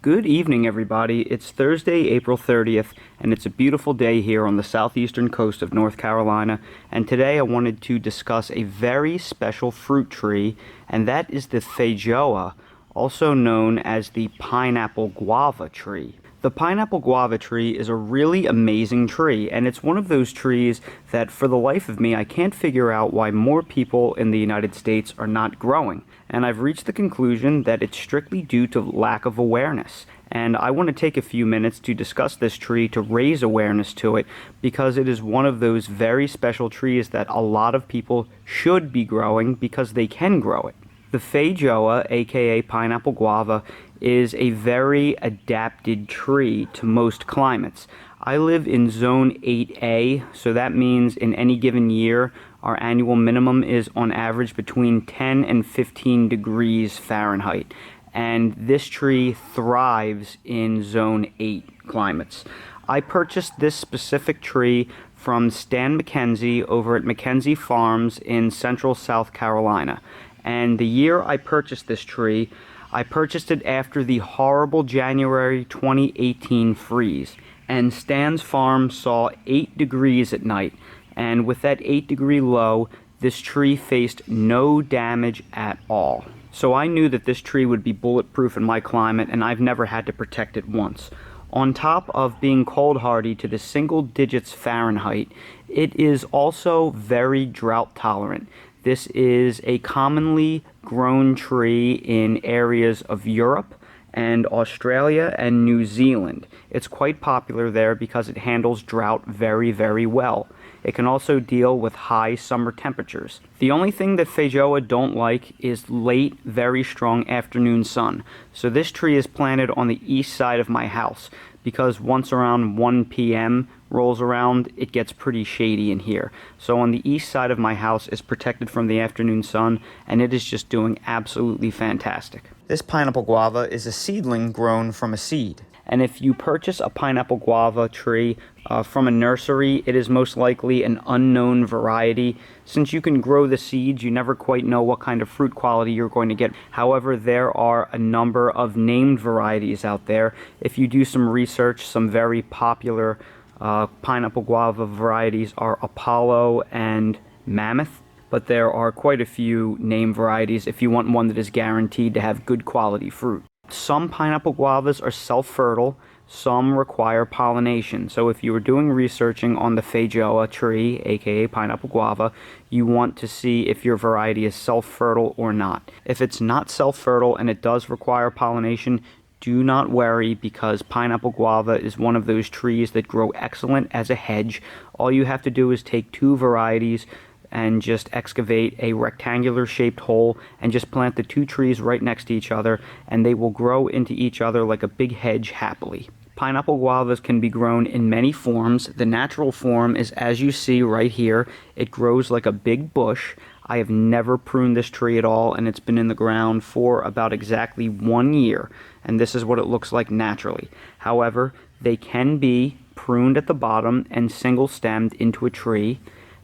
Good evening, everybody. It's Thursday, April 30th, and it's a beautiful day here on the southeastern coast of North Carolina. And today I wanted to discuss a very special fruit tree, and that is the Feijoa, also known as the pineapple guava tree. The pineapple guava tree is a really amazing tree, and it's one of those trees that for the life of me I can't figure out why more people in the United States are not growing. And I've reached the conclusion that it's strictly due to lack of awareness. And I want to take a few minutes to discuss this tree to raise awareness to it, because it is one of those very special trees that a lot of people should be growing because they can grow it. The Feijoa, aka Pineapple Guava, is a very adapted tree to most climates. I live in Zone 8A, so that means in any given year, our annual minimum is on average between 10 and 15 degrees Fahrenheit. And this tree thrives in Zone 8 climates. I purchased this specific tree from Stan McKenzie over at McKenzie Farms in central South Carolina. And the year I purchased this tree, I purchased it after the horrible January 2018 freeze. And Stan's farm saw 8 degrees at night. And with that 8-degree low, this tree faced no damage at all. So I knew that this tree would be bulletproof in my climate, and I've never had to protect it once. On top of being cold hardy to the single digits Fahrenheit, it is also very drought tolerant. This is a commonly grown tree in areas of Europe and Australia and New Zealand. It's quite popular there because it handles drought very, very well. It can also deal with high summer temperatures. The only thing that Feijoa don't like is late, very strong afternoon sun. So this tree is planted on the east side of my house, because once around 1 p.m. rolls around, it gets pretty shady in here. So on the east side of my house is protected from the afternoon sun, and it is just doing absolutely fantastic. This pineapple guava is a seedling grown from a seed. And if you purchase a pineapple guava tree from a nursery, it is most likely an unknown variety. Since you can grow the seeds, you never quite know what kind of fruit quality you're going to get. However, there are a number of named varieties out there. If you do some research, some very popular pineapple guava varieties are Apollo and Mammoth. But there are quite a few name varieties if you want one that is guaranteed to have good quality fruit. Some pineapple guavas are self-fertile, some require pollination. So if you were doing researching on the Feijoa tree, aka pineapple guava, you want to see if your variety is self-fertile or not. If it's not self-fertile and it does require pollination, do not worry, because pineapple guava is one of those trees that grow excellent as a hedge. All you have to do is take two varieties and just excavate a rectangular shaped hole and just plant the two trees right next to each other, and they will grow into each other like a big hedge happily. Pineapple guavas can be grown in many forms. The natural form is as you see right here. It grows like a big bush. I have never pruned this tree at all, and it's been in the ground for about exactly 1 year, and this is what it looks like naturally. However, they can be pruned at the bottom and single stemmed into a tree.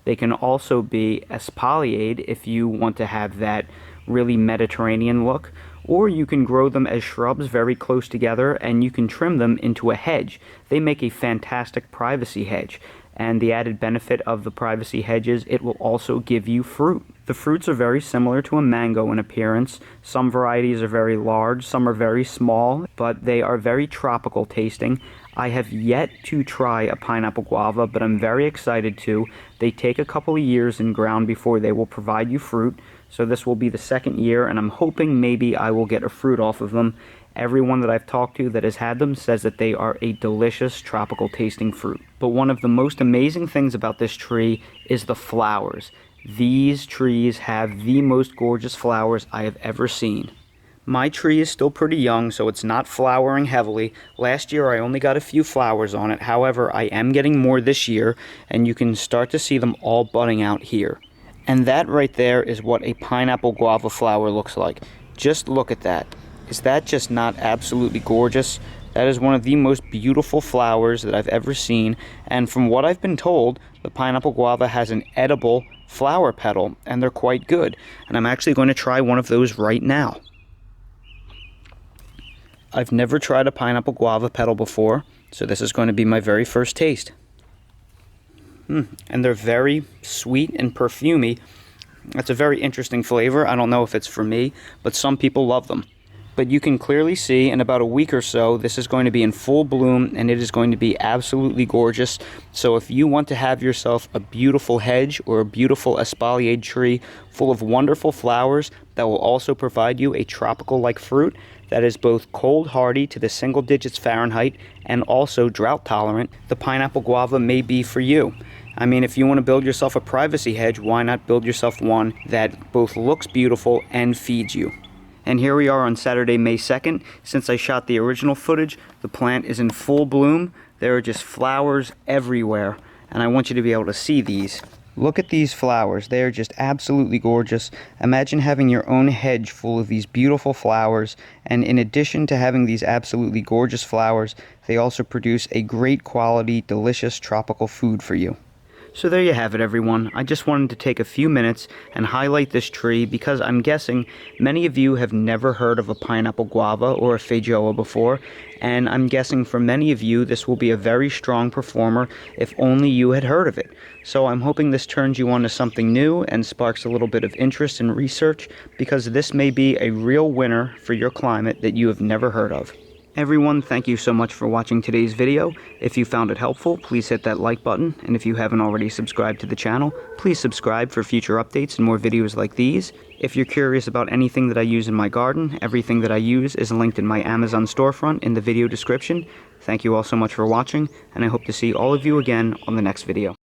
They can also be espaliered if you want to have that really Mediterranean look, or you can grow them as shrubs very close together, and you can trim them into a hedge. They make a fantastic privacy hedge, and the added benefit of the privacy hedge is it will also give you fruit. The fruits are very similar to a mango in appearance. Some varieties are very large, some are very small, but they are very tropical tasting. I have yet to try a pineapple guava, but I'm very excited to. They take a couple of years in ground before they will provide you fruit, so this will be the second year, and I'm hoping maybe I will get a fruit off of them. Everyone that I've talked to that has had them says that they are a delicious tropical tasting fruit. But one of the most amazing things about this tree is the flowers. These trees have the most gorgeous flowers I have ever seen. My tree is still pretty young, so it's not flowering heavily. Last year I only got a few flowers on it. However, I am getting more this year, and you can start to see them all budding out here. And that right there is what a pineapple guava flower looks like. Just look at that. Is that just not absolutely gorgeous? That is one of the most beautiful flowers that I've ever seen, and from what I've been told, the pineapple guava has an edible flower petal, and they're quite good. And I'm actually going to try one of those right now. I've never tried a pineapple guava petal before, so this is going to be my very first taste. And they're very sweet and perfumey. That's a very interesting flavor. I don't know if it's for me, but some people love them. But you can clearly see in about a week or so, this is going to be in full bloom and it is going to be absolutely gorgeous. So if you want to have yourself a beautiful hedge or a beautiful espaliered tree full of wonderful flowers that will also provide you a tropical-like fruit that is both cold hardy to the single digits Fahrenheit and also drought tolerant, the pineapple guava may be for you. I mean, if you want to build yourself a privacy hedge, why not build yourself one that both looks beautiful and feeds you? And here we are on Saturday, May 2nd. Since I shot the original footage, the plant is in full bloom. There are just flowers everywhere, and I want you to be able to see these. Look at these flowers. They are just absolutely gorgeous. Imagine having your own hedge full of these beautiful flowers, and in addition to having these absolutely gorgeous flowers, they also produce a great quality, delicious tropical food for you. So there you have it, everyone. I just wanted to take a few minutes and highlight this tree because I'm guessing many of you have never heard of a pineapple guava or a Feijoa before, and I'm guessing for many of you this will be a very strong performer if only you had heard of it. So I'm hoping this turns you on to something new and sparks a little bit of interest in research, because this may be a real winner for your climate that you have never heard of. Everyone, thank you so much for watching today's video. If you found it helpful, please hit that like button, and if you haven't already subscribed to the channel, please subscribe for future updates and more videos like these. If you're curious about anything that I use in my garden, everything that I use is linked in my Amazon storefront in the video description. Thank you all so much for watching, and I hope to see all of you again on the next video.